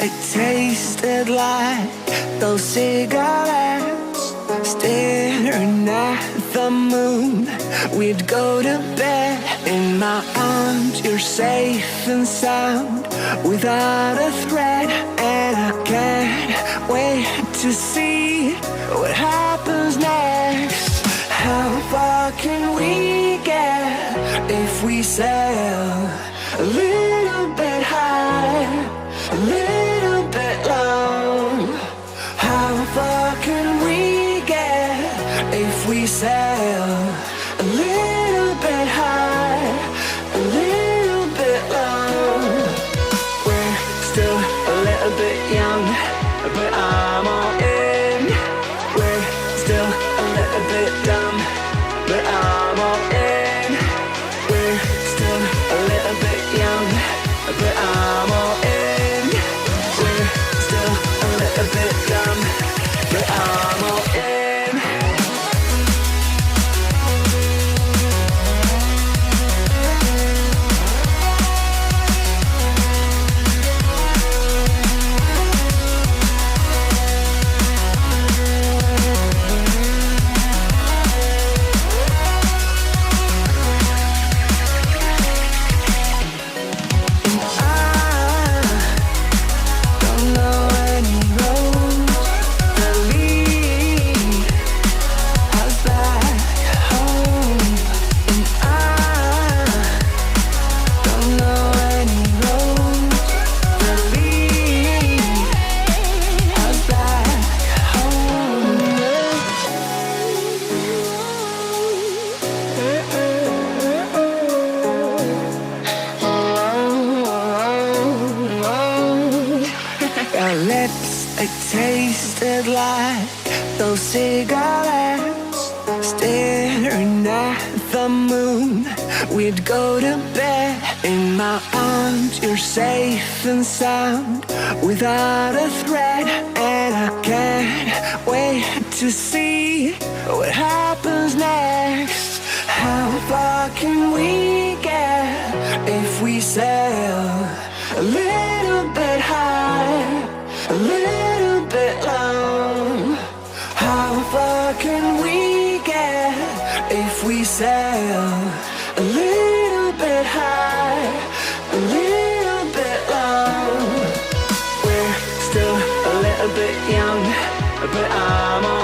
it tasted like those cigarettes. Staring at the moon, we'd go to bed. In my arms, you're safe and sound, without a threat. And I can't wait to see what happens next. How far can we get if we sail a little bit high, a little bit low? How far can we get if we sail a little bit high, a little bit low? We're still a little bit young, but I'm all in. We're still a little bit dumb, but I'm all in. We're still a little bit young, but I'm all in. We're still a little bit dumb, but I'm all in. Our lips, they tasted like those cigarettes. Staring at the moon, we'd go to bed. In my arms, you're safe and sound, without a threat. And I can't wait to see what happens next. How far can we get if we sail a little bit high, a little bit low? How far can we get if we sail a little bit high, a little bit low? We're still a little bit young, but I'm all